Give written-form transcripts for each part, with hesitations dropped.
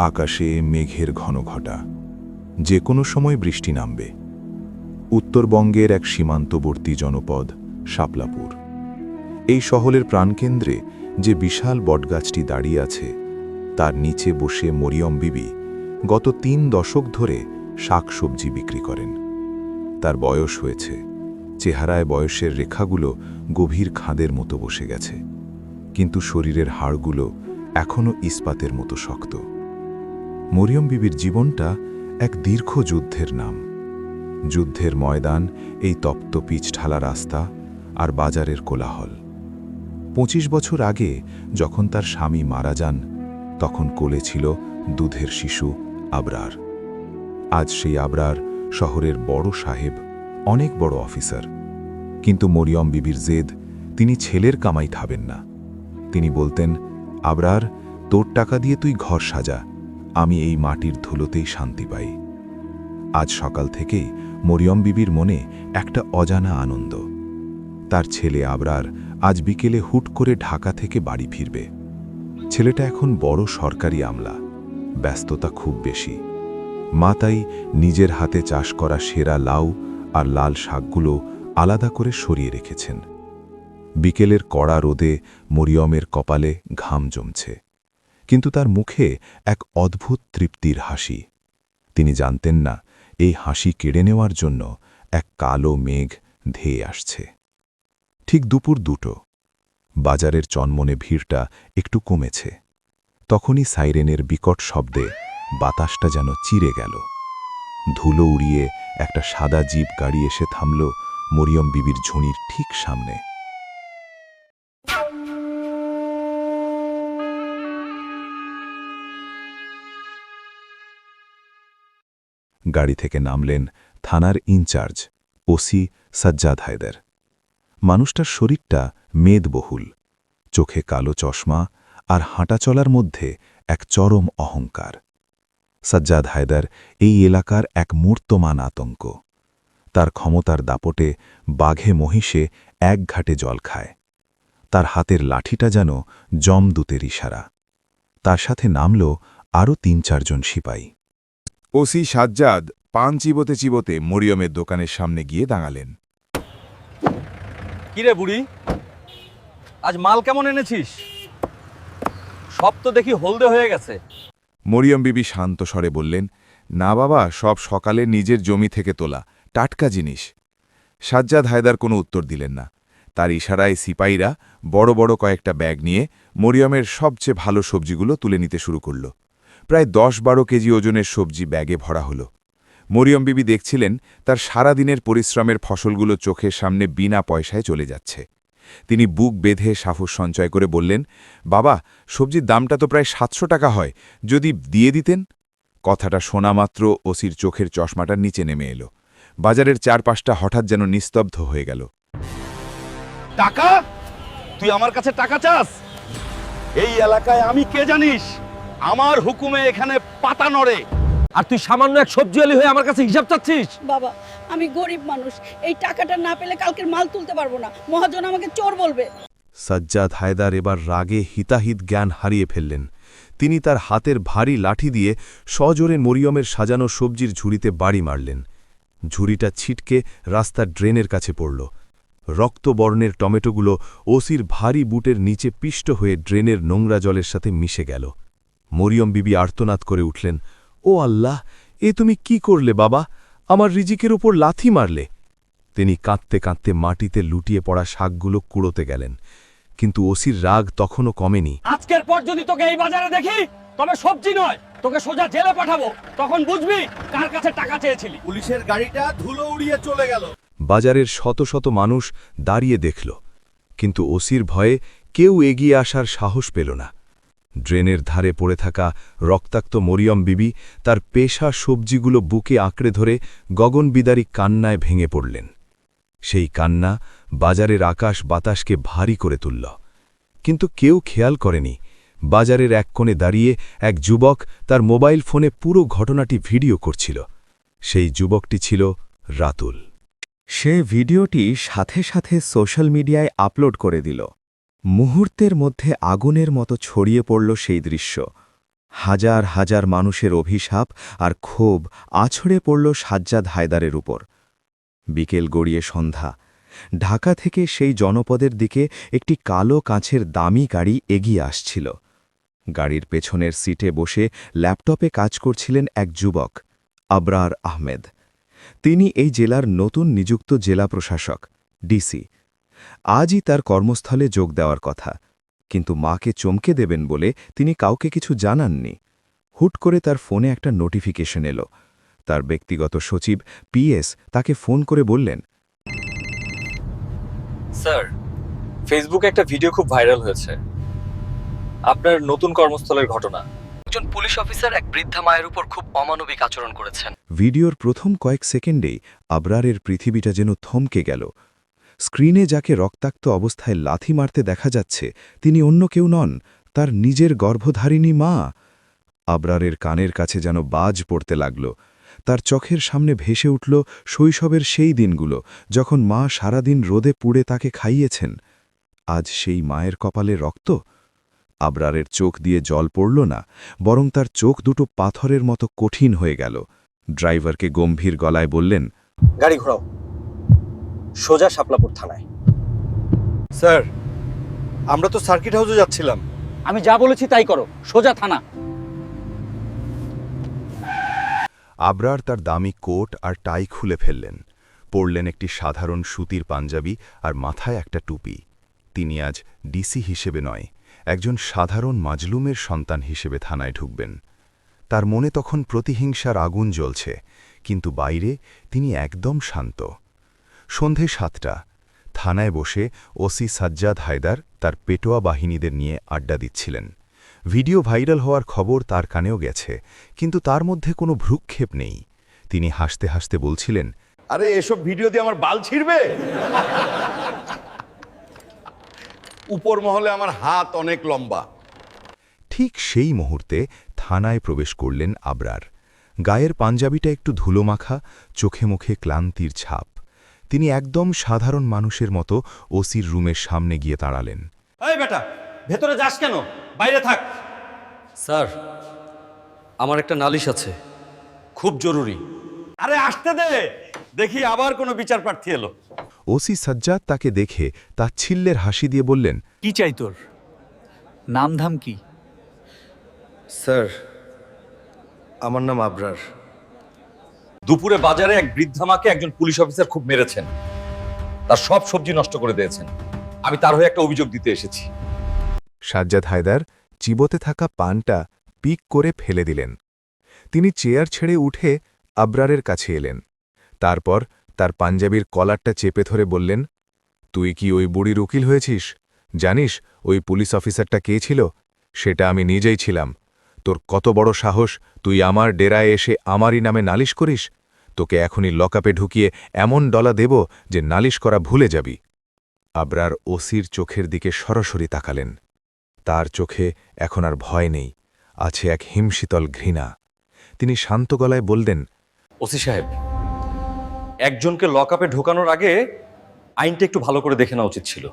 আকাশে মেঘের ঘনঘটা, যে কোনো সময় বৃষ্টি নামবে। উত্তরবঙ্গের এক সীমান্তবর্তী জনপদ শাপলাপুর। এই শহরের প্রাণকেন্দ্রে যে বিশাল বটগাছটি দাঁড়িয়ে আছে, তার নিচে বসে মরিয়ম বিবি গত ৩ দশক ধরে শাকসবজি বিক্রি করেন। তার বয়স হয়েছে, চেহারায় বয়সের রেখাগুলো গভীর খাদের মতো বসে গেছে, কিন্তু শরীরের হাড়গুলো এখনও ইস্পাতের মতো শক্ত। মরিয়ম বিবির জীবনটা এক দীর্ঘ যুদ্ধের নাম। যুদ্ধের ময়দান, এই তপ্ত পিচঢালা রাস্তা আর বাজারের কোলাহল। ২৫ বছর আগে যখন তার স্বামী মারা যান, তখন কোলে ছিল দুধের শিশু আবরার। আজ সেই আবরার শহরের বড় সাহেব, অনেক বড় অফিসার। কিন্তু মরিয়ম বিবির জেদ, তিনি ছেলের কামাই খাবেন না। তিনি বলতেন, আবরার, তোর টাকা দিয়ে তুই ঘর সাজা, আমি এই মাটির ধুলোতেই শান্তি পাই। আজ সকাল থেকেই মরিয়ম বিবির মনে একটা অজানা আনন্দ। তার ছেলে আবরার আজ বিকেলে হুট করে ঢাকা থেকে বাড়ি ফিরবে। ছেলেটা এখন বড় সরকারি আমলা, ব্যস্ততা খুব বেশি। মা তাই নিজের হাতে চাষ করা সেরা লাউ আর লাল শাকগুলো আলাদা করে সরিয়ে রেখেছেন। বিকেলের কড়া রোদে মরিয়মের কপালে ঘাম জমছে, কিন্তু তার মুখে এক অদ্ভুত তৃপ্তির হাসি। তিনি জানতেন না, এই হাসি কেড়ে নেওয়ার জন্য এক কালো মেঘ ধেয়ে আসছে। ঠিক দুপুর 2টো, বাজারের চনমনে ভিড়টা একটু কমেছে। তখনই সাইরেনের বিকট শব্দে বাতাসটা যেন চিরে গেল। ধুলো উড়িয়ে একটা সাদা জিপ গাড়ি এসে থামল মরিয়ম বিবির ঝুড়ির ঠিক সামনে। গাড়ি থেকে নামলেন থানার ইনচার্জ ওসি সাজ্জাদ হায়দার। মানুষটার শরীরটা মেদবহুল, চোখে কালো চশমা আর হাঁটা চলার মধ্যে এক চরম অহংকার। সাজ্জাদ হায়দার এই এলাকার এক মূর্তমান আতঙ্ক। তার ক্ষমতার দাপটে বাঘে মহিষে এক ঘাটে জল খায়। তার হাতের লাঠিটা যেন যমদূতের ইশারা। তার সাথে নামল আরও ৩-৪ জন সিপাই। ওসি সাজ্জাদ পান চিবোতে চিবোতে মরিয়মের দোকানের সামনে গিয়ে দাঁড়ালেন। কিরে বুড়ি, আজ মাল কেমন এনেছিস? সব তো দেখি হলদে হয়ে গেছে। মরিয়ম বিবি শান্ত স্বরে বললেন, না বাবা, সব সকালে নিজের জমি থেকে তোলা টাটকা জিনিস। সাজ্জাদ হায়দার কোনো উত্তর দিলেন না। তার ইশারায় সিপাহীরা বড় বড় কয়েকটা ব্যাগ নিয়ে মরিয়মের সবচেয়ে ভালো সবজিগুলো তুলে নিতে শুরু করল। প্রায় 10-12 কেজি ওজনের সবজি ব্যাগে ভরা হলো। মরিয়ম বিবি দেখছিলেন তার সারা দিনের পরিশ্রমের ফসলগুলো চোখের সামনে বিনা পয়সায় চলে যাচ্ছে। তিনি বুক বেঁধে সাহস সঞ্চয় করে বললেন, বাবা, সবজির দামটা তো প্রায় 700 টাকা হয়, যদি দিয়ে দিতেন। কথাটা শোনা মাত্র ওসির চোখের চশমাটার নিচে নেমে এলো। বাজারের চারপাশটা হঠাৎ যেন নিস্তব্ধ হয়ে গেল। টাকা? তুই আমার কাছে টাকা চাস? এই এলাকায় আমি কে জানিস? আমার হুকুমে এখানে পাতা নড়ে, আর তুই সামান্য এক সবজিওয়ালি হয়ে আমার কাছে হিসাব চাচ্ছিস? বাবা, আমি গরিব মানুষ, এই টাকাটা না পেলে কালকের মাল তুলতে পারবো না, মহাজন আমাকে চোর বলবে। সাজ্জাদ হায়দার এবার রাগে হিতাহিত জ্ঞান হারিয়ে ফেললেন। তিনি তার হাতের ভারী লাঠি দিয়ে সজোরে মরিয়মের সাজানো সবজির ঝুড়িতে বাড়ি মারলেন। ঝুড়িটা ছিটকে রাস্তার ড্রেনের কাছে পড়ল। রক্তবর্ণের টমেটোগুলো ওসির ভারী বুটের নিচে পিষ্ট হয়ে ড্রেনের নোংরা জলের সাথে মিশে গেল। মরিয়ম বিবি আর্তনাদ করে উঠলেন, ও আল্লাহ, এ তুমি কি করলে বাবা? আমার রিজিকের উপর লাথি মারলে। তিনি কাঁদতে কাঁদতে মাটিতে লুটিয়ে পড়া শাকগুলো কুড়োতে গেলেন, কিন্তু ওসির রাগ তখনও কমেনি। আজকের পর যদি তোকে এই বাজারে দেখি, তবে সবজি নয়, তোকে সোজা জেলে পাঠাবো, তখন বুঝবি কার কাছে টাকা চেয়েছিলি। পুলিশের গাড়িটা ধুলো উড়িয়ে চলে গেল। বাজারের শত শত মানুষ দাঁড়িয়ে দেখল, কিন্তু ওসির ভয়ে কেউ এগিয়ে আসার সাহস পেল না। ড্রেনের ধারে পড়ে থাকা রক্তাক্ত মরিয়ম বিবি তার পেশা সবজিগুলো বুকে আঁকড়ে ধরে গগনবিদারী কান্নায় ভেঙে পড়লেন। সেই কান্না বাজারের আকাশ বাতাসকে ভারী করে তুলল। কিন্তু কেউ খেয়াল করেনি, বাজারের এক কোণে দাঁড়িয়ে এক যুবক তার মোবাইল ফোনে পুরো ঘটনাটি ভিডিও করছিল। সেই যুবকটি ছিল রাতুল। সে ভিডিওটি সাথে সাথে সোশ্যাল মিডিয়ায় আপলোড করে দিল। মুহূর্তের মধ্যে আগুনের মতো ছড়িয়ে পড়ল সেই দৃশ্য। হাজার হাজার মানুষের অভিশাপ আর ক্ষোভ আছড়ে পড়ল সাজ্জাদ হায়দারের উপর। বিকেল গড়িয়ে সন্ধ্যা। ঢাকা থেকে সেই জনপদের দিকে একটি কালো কাঁচের দামি গাড়ি এগিয়ে আসছিল। গাড়ির পেছনের সিটে বসে ল্যাপটপে কাজ করছিলেন এক যুবক, আবরার আহমেদ। তিনি এই জেলার নতুন নিযুক্ত জেলা প্রশাসক, ডিসি। আজই তার কর্মস্থলে যোগ দেওয়ার কথা, কিন্তু মাকে চমকে দেবেন বলে তিনি কাউকে কিছু জানাননি। হুট করে তার ফোনে একটা নোটিফিকেশন এলো। তার ব্যক্তিগত সচিব পিএস তাকে ফোন করে বললেন, স্যার, ফেসবুকে একটা ভিডিও খুব ভাইরাল হয়েছে, আপনার নতুন কর্মস্থলের ঘটনা। একজন পুলিশ অফিসার এক বৃদ্ধা মায়ের উপর খুব অমানবিক আচরণ করেছেন। ভিডিওর প্রথম কয়েক সেকেন্ডেই আবরারের পৃথিবীটা যেন থমকে গেল। স্ক্রিনে যাকে রক্তাক্ত অবস্থায় লাথি মারতে দেখা যাচ্ছে তিনি অন্য কেউ নন, তার নিজের গর্ভধারিণী মা। আবরারের কানের কাছে যেন বাজ পড়তে লাগল। তার চোখের সামনে ভেসে উঠল শৈশবের সেই দিনগুলো, যখন মা সারাদিন রোদে পুড়ে তাকে খাইয়েছেন। আজ সেই মায়ের কপালে রক্ত। আবরারের চোখ দিয়ে জল পড়ল না, বরং তার চোখ দুটো পাথরের মতো কঠিন হয়ে গেল। ড্রাইভারকে গম্ভীর গলায় বললেন, গাড়ি ঘোরাও, সোজা শাপলাপুর থানায়। স্যার, আমরা তো সার্কিট হাউসে যাচ্ছিলাম। আমি যা বলেছি তাই করো, সোজা থানা। আবরার তার দামি কোট আর টাই খুলে ফেললেন, পরলেন একটি সাধারণ সুতির পাঞ্জাবি আর মাথায় একটা টুপি। তিনি আজ ডিসি হিসেবে নয়, একজন সাধারণ মাজলুমের সন্তান হিসেবে থানায় ঢুকবেন। তার মনে তখন প্রতিহিংসার আগুন জ্বলছে, কিন্তু বাইরে তিনি একদম শান্ত। সন্ধে 7টা। থানায় বসে ওসি সাজ্জাদ হায়দার তার পেটোয়া বাহিনীদের নিয়ে আড্ডা দিচ্ছিলেন। ভিডিও ভাইরাল হওয়ার খবর তার কানেও গেছে, কিন্তু তার মধ্যে কোনো ভ্রুক্ষেপ নেই। তিনি হাসতে হাসতে বলছিলেন, আরে এসব ভিডিও দিয়ে আমার বাল ছিঁড়বে? উপর মহলে আমার হাত অনেক লম্বা। ঠিক সেই মুহূর্তে থানায় প্রবেশ করলেন আবরার। গায়ের পাঞ্জাবিটা একটু ধুলোমাখা, চোখে মুখে ক্লান্তির ছাপ। তিনি একদম সাধারণ মানুষের মতো ওসির রুমের সামনে গিয়ে দাঁড়ালেন। এই বেটা, ভেতরে যাস কেন? বাইরে থাক। স্যার, আমার একটা নালিশ আছে, খুব জরুরি। আরে আসতে দে, দেখি আবার কোনো বিচার প্রার্থী এলো। ওসি সাজ্জাদ তাকে দেখে তাচ্ছিল্যের হাসি দিয়ে বললেন, কি চাই তোর? নাম ধাম কি? স্যার, আমার নাম আবরার। দুপুরে বাজারে এক বৃদ্ধা মাকে একজন পুলিশ অফিসার খুব মেরেছেন, তার সব সবজি নষ্ট করে দিয়েছেন। আমি তার হয়ে একটা অভিযোগ দিতে এসেছি। সাজ্জাদ হায়দার চিবোতে থাকা পানটা পিক করে ফেলে দিলেন। তিনি চেয়ার ছেড়ে উঠে আবরারের কাছে এলেন। তারপর তার পাঞ্জাবির কলারটা চেপে ধরে বললেন, তুই কি ওই বুড়ির উকিল হয়েছিস? জানিস ওই পুলিশ অফিসারটা কে ছিল? সেটা আমি নিজেই ছিলাম। তোর কত বড় সাহস, তুই আমার ডেরায় এসে আমারই নামে নালিশ করিস? তোকে এখনই লকআপে ঢুকিয়ে এমন ডলা দেব যে নালিশ করা ভুলে যাবি। আবরার ওসির চোখের দিকে সরাসরি তাকালেন। তার চোখে এখন আর ভয় নেই, আছে এক হিমশীতল ঘৃণা। তিনি শান্ত গলায় বললেন, ওসি সাহেব, একজনকে লকআপে ঢোকানোর আগে আইনটা একটু ভালো করে দেখে নেওয়া উচিত ছিল।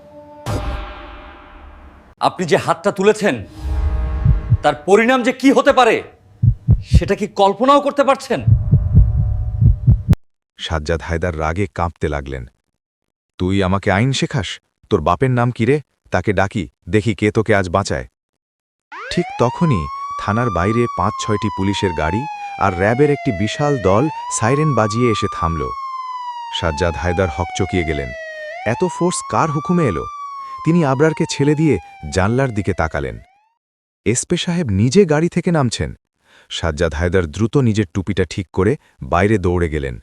আপনি যে হাতটা তুলেছেন তার পরিণাম যে কি হতে পারে সেটা কি কল্পনাও করতে পারছেন? সাজ্জাদ হায়দার রাগে কাঁপতে লাগলেন। তুই আমাকে আইন শেখাস? তোর বাপের নাম কি রে? তাকে ডাকি, দেখি কে তোকে আজ বাঁচায়। ঠিক তখনই থানার বাইরে 5-6টি পুলিশের গাড়ি আর র্যাবের একটি বিশাল দল সাইরেন বাজিয়ে এসে থামল। সাজ্জাদ হায়দার হকচকিয়ে গেলেন। এত ফোর্স কার হুকুমে এলো? তিনি আবরারকে ছেড়ে দিয়ে জানলার দিকে তাকালেন। এসপি সাহেব নিজে গাড়ি থেকে নামছেন। সাজ্জাদ হায়দার দ্রুত নিজের টুপিটা ঠিক করে বাইরে দৌড়ে গেলেন।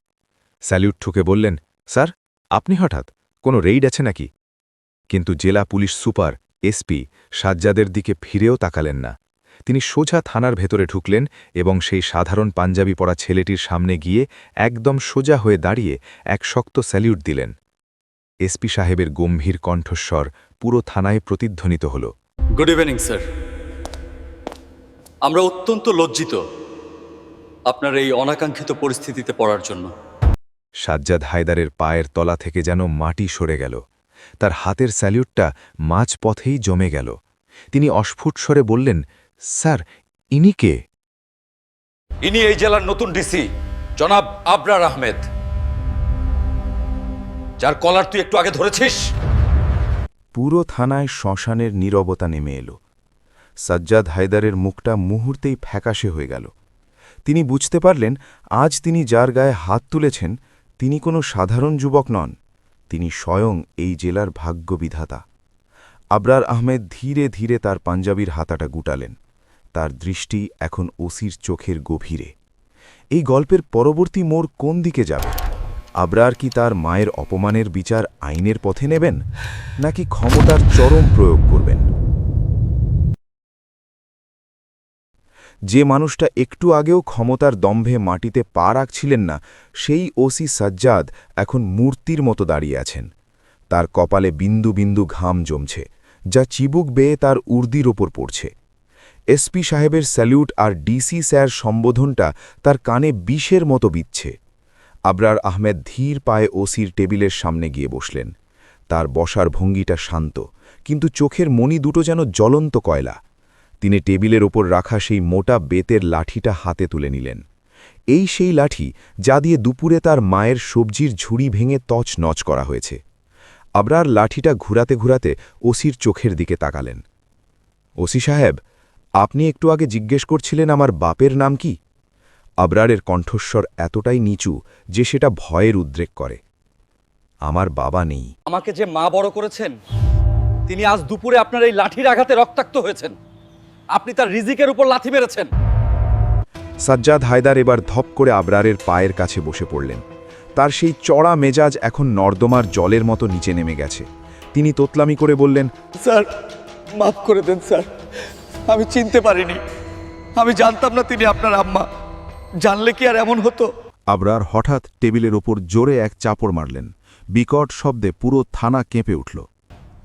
স্যালিউট ঠুকে বললেন, স্যার, আপনি হঠাৎ কোনো রেইড আছে নাকি? কিন্তু জেলা পুলিশ সুপার এসপি সাজ্জাদের দিকে ফিরেও তাকালেন না। তিনি সোজা থানার ভেতরে ঢুকলেন এবং সেই সাধারণ পাঞ্জাবি পরা ছেলেটির সামনে গিয়ে একদম সোজা হয়ে দাঁড়িয়ে এক শক্ত স্যালিউট দিলেন। এসপি সাহেবের গম্ভীর কণ্ঠস্বর পুরো থানায় প্রতিধ্বনিত হল। গুড ইভিনিং স্যার, আমরা অত্যন্ত লজ্জিত আপনার এই অনাকাঙ্ক্ষিত পরিস্থিতিতে পড়ার জন্য। সাজ্জাদ হায়দারের পায়ের তলা থেকে যেন মাটি সরে গেল। তার হাতের স্যালিউটটা মাঝপথেই জমে গেল। তিনি অস্ফুট স্বরে বললেন, স্যার, ইনি কে? ইনি এই জেলার নতুন ডিসি জনাব আবরার আহমেদ, যার কলার তুই একটু আগে ধরেছিস। পুরো থানায় শ্মশানের নীরবতা নেমে এলো। সাজ্জাদ হায়দারের মুখটা মুহূর্তেই ফ্যাকাশে হয়ে গেল। তিনি বুঝতে পারলেন আজ তিনি যার গায়ে হাত তুলেছেন তিনি কোনো সাধারণ যুবক নন, তিনি স্বয়ং এই জেলার ভাগ্যবিধাতা। আবরার আহমেদ ধীরে ধীরে তার পাঞ্জাবির হাতাটা গুটালেন। তার দৃষ্টি এখন ওসির চোখের গভীরে। এই গল্পের পরবর্তী মোড় কোন দিকে যাবে? আবরার কি তার মায়ের অপমানের বিচার আইনের পথে নেবেন, নাকি ক্ষমতার চরম প্রয়োগ করবেন? যে মানুষটা একটু আগেও ক্ষমতার দম্ভে মাটিতে পা রাখছিলেন না, সেই ওসি সাজ্জাদ এখন মূর্তির মতো দাঁড়িয়ে আছেন। তার কপালে বিন্দু বিন্দু ঘাম জমছে, যা চিবুক বেয়ে তার উর্দির ওপর পড়ছে। এসপি সাহেবের স্যালিউট আর ডিসি স্যার সম্বোধনটা তার কানে বিষের মতো বিচ্ছে। আবরার আহমেদ ধীর পায়ে ওসির টেবিলের সামনে গিয়ে বসলেন। তার বসার ভঙ্গিটা শান্ত, কিন্তু চোখের মণি দুটো যেন জ্বলন্ত কয়লা। তিনি টেবিলের ওপর রাখা সেই মোটা বেতের লাঠিটা হাতে তুলে নিলেন। এই সেই লাঠি যা দিয়ে দুপুরে তার মায়ের সবজির ঝুড়ি ভেঙে তছনছ করা হয়েছে। আবরার লাঠিটা ঘুরাতে ঘুরাতে ওসির চোখের দিকে তাকালেন। ওসি সাহেব, আপনি একটু আগে জিজ্ঞেস করছিলেন আমার বাপের নাম কি? আবরারের কণ্ঠস্বর এতটাই নিচু যে সেটা ভয়ের উদ্রেক করে। আমার বাবা নেই। আমাকে যে মা বড় করেছেন, তিনি আজ দুপুরে আপনার এই লাঠির আঘাতে রক্তাক্ত হয়েছেন। আপনি তার রিজিকের উপর লাথি মেরেছেন। সাজ্জাদ হায়দার এবার ধপ করে আবরারের পায়ের কাছে বসে পড়লেন। তার সেই চড়া মেজাজ এখন নর্দমার জলের মতো নিচে নেমে গেছে। তিনি তোতলামি করে বললেন, স্যার মাফ করে দেন স্যার, আমি চিনতে পারিনি, আমি জানতাম না তিনি আপনার আম্মা। জানলে কি আর এমন হতো? আবরার হঠাৎ টেবিলের ওপর জোরে এক চাপড় মারলেন। বিকট শব্দে পুরো থানা কেঁপে উঠল।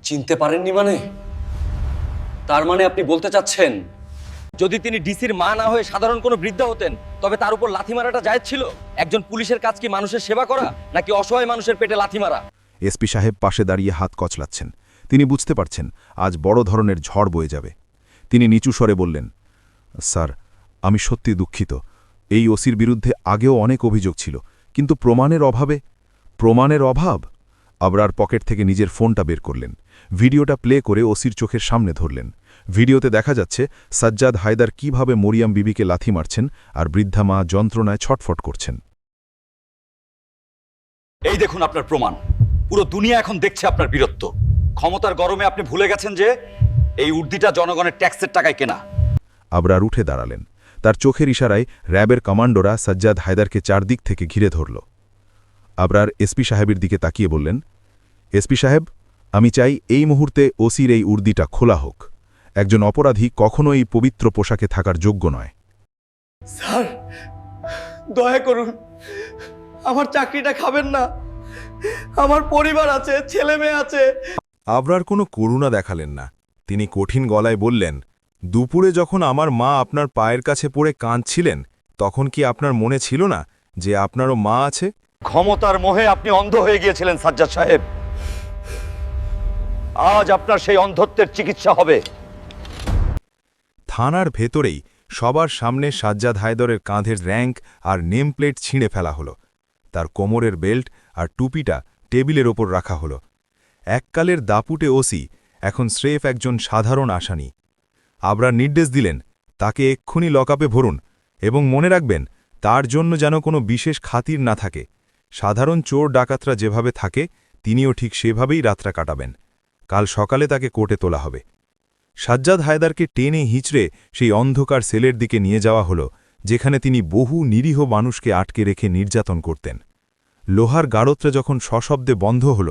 চিনতে পারেননি মানে? তার মানে আপনি বলতে চাচ্ছেন যদি তিনি ডিসির মা না হয়ে সাধারণ কোনো বৃদ্ধা হতেন, তবে তার উপর লাথি মারাটা জায়েজ ছিল? একজন পুলিশের কাজ কি মানুষের সেবা করা, নাকি অসহায় মানুষের পেটে লাথি মারা? এসপি সাহেব পাশে দাঁড়িয়ে হাত কচলাচ্ছেন। তিনি বুঝতে পারছেন আজ বড় ধরনের ঝড় বয়ে যাবে। তিনি নিচু স্বরে বললেন, স্যার, আমি সত্যি দুঃখিত। এই ওসির বিরুদ্ধে আগেও অনেক অভিযোগ ছিল, কিন্তু প্রমাণের অভাব। আবরার পকেট থেকে নিজের ফোনটা বের করলেন। ভিডিওটা প্লে করে ওসির চোখের সামনে ধরলেন। ভিডিওতে দেখা যাচ্ছে সাজ্জাদ হায়দার কিভাবে মরিয়াম বিবিকে লাথি মারছেন আর বৃদ্ধা মা যন্ত্রণায় ছটফট করছেন। এই দেখুন আপনার প্রমাণ। পুরো দুনিয়া এখন দেখছে আপনার বীরত্ব। ক্ষমতার গরমে আপনি ভুলে গেছেন যে এই উর্দিটা জনগণের ট্যাক্সের টাকায় কেনা। আবরার উঠে দাঁড়ালেন। তার চোখের ইশারায় র্যাবের কমান্ডোরা সাজ্জাদ হায়দারকে চারদিক থেকে ঘিরে ধরল। আবরার এসপি সাহেবের দিকে তাকিয়ে বললেন, এসপি সাহেব, আমি চাই এই মুহূর্তে ওসির এই উর্দিটা খোলা হোক। একজন অপরাধী কখনো এই পবিত্র পোশাকে থাকার যোগ্য নয়। স্যার দয়া করুন, আমার চাকরিটা খাবেন না। আমার পরিবার আছে, ছেলে মেয়ে আছে। আবরার কোনো করুণা দেখালেন না। তিনি কঠিন গলায় বললেন, দুপুরে যখন আমার মা আপনার পায়ের কাছে পড়ে কাঁদছিলেন, তখন কি আপনার মনে ছিল না যে আপনারও মা আছে? ক্ষমতার মোহে আপনি অন্ধ হয়ে গিয়েছিলেন সাজ্জাদ সাহেব। আজ আপনার সেই অন্ধত্বের চিকিৎসা হবে। থানার ভেতরেই সবার সামনে সাজ্জাদ হায়দরের কাঁধের র্যাঙ্ক আর নেম প্লেট ছিঁড়ে ফেলা হলো। তার কোমরের বেল্ট আর টুপিটা টেবিলের ওপর রাখা হলো। এককালের দাপুটে ওসি এখন স্রেফ একজন সাধারণ আসামি। আবরার নির্দেশ দিলেন, তাকে এক্ষুনি লকআপে ভরুন এবং মনে রাখবেন তার জন্য যেন কোনো বিশেষ খাতির না থাকে। সাধারণ চোর ডাকাতরা যেভাবে থাকে তিনিও ঠিক সেভাবেই রাতটা কাটাবেন। কাল সকালে তাকে কোর্টে তোলা হবে। সাজ্জাদ হায়দারকে টেনে হিঁচড়ে সেই অন্ধকার সেলের দিকে নিয়ে যাওয়া হলো, যেখানে তিনি বহু নিরীহ মানুষকে আটকে রেখে নির্যাতন করতেন। লোহার গাড়ত্রে যখন সশব্দে বন্ধ হল,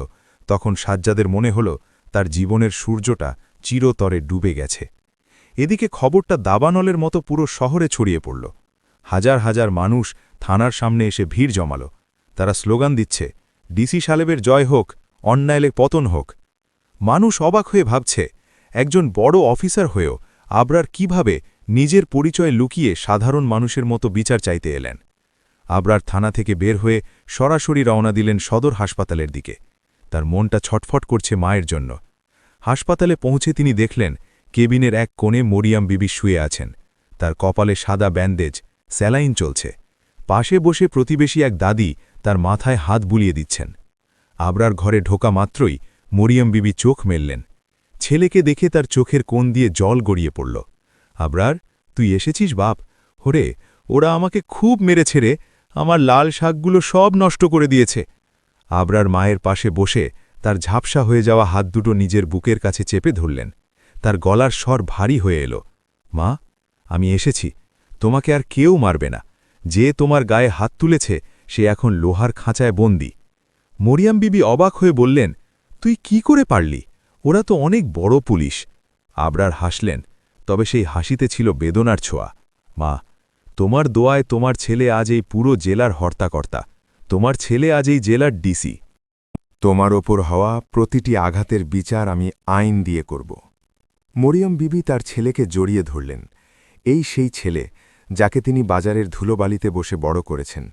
তখন সাজ্জাদের মনে হল তার জীবনের সূর্যটা চিরতরে ডুবে গেছে। এদিকে খবরটা দাবানলের মতো পুরো শহরে ছড়িয়ে পড়ল। হাজার হাজার মানুষ থানার সামনে এসে ভিড় জমাল। তারা স্লোগান দিচ্ছে, ডিসি সাহেবের জয় হোক, অন্যায়লে পতন হোক। মানুষ অবাক হয়ে ভাবছে, একজন বড় অফিসার হয়েও আবরার কিভাবে নিজের পরিচয় লুকিয়ে সাধারণ মানুষের মতো বিচার চাইতে এলেন। আবরার থানা থেকে বের হয়ে সরাসরি রওনা দিলেন সদর হাসপাতালের দিকে। তার মনটা ছটফট করছে মায়ের জন্য। হাসপাতালে পৌঁছে তিনি দেখলেন কেবিনের এক কোণে মরিয়াম বিবি শুয়ে আছেন। তার কপালে সাদা ব্যান্ডেজ, স্যালাইন চলছে। পাশে বসে প্রতিবেশী এক দাদি তার মাথায় হাত বুলিয়ে দিচ্ছেন। আবরার ঘরে ঢোকা মাত্রই মরিয়ম বিবি চোখ মেললেন। ছেলেকে দেখে তার চোখের কোণ দিয়ে জল গড়িয়ে পড়ল। আবরার, তুই এসেছিস বাপ? ওরে, ওরা আমাকে খুব মেরেছে রে, আমার লাল শাকগুলো সব নষ্ট করে দিয়েছে। আবরার মায়ের পাশে বসে তার ঝাপসা হয়ে যাওয়া হাত দুটো নিজের বুকের কাছে চেপে ধরলেন। তার গলার স্বর ভারী হয়ে এলো। মা, আমি এসেছি, তোমাকে আর কেউ মারবে না। যে তোমার গায়ে হাত তুলেছে সে এখন লোহার খাঁচায় বন্দী। মরিয়াম বিবি অবাক হয়ে বললেন, তুই কি করে পারলি? ওরা তো অনেক বড় পুলিশ। আবরার হাসলেন, তবে সেই হাসিতে ছিল বেদনার ছোঁয়া। মা, তোমার দোয়ায় তোমার ছেলে আজ এই পুরো জেলার হর্তাকর্তা। তোমার ছেলে আজ এই জেলার ডিসি। তোমার ওপর হওয়া প্রতিটি আঘাতের বিচার আমি আইন দিয়ে করব। মরিয়ম বিবি তার ছেলেকে জড়িয়ে ধরলেন। এই সেই ছেলে যাকে তিনি বাজারের ধুলোবালিতে বসে বড় করেছেন।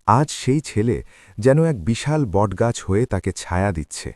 আজ সেই ছেলে যেন এক বিশাল বটগাছ হয়ে তাকে ছায়া দিচ্ছে।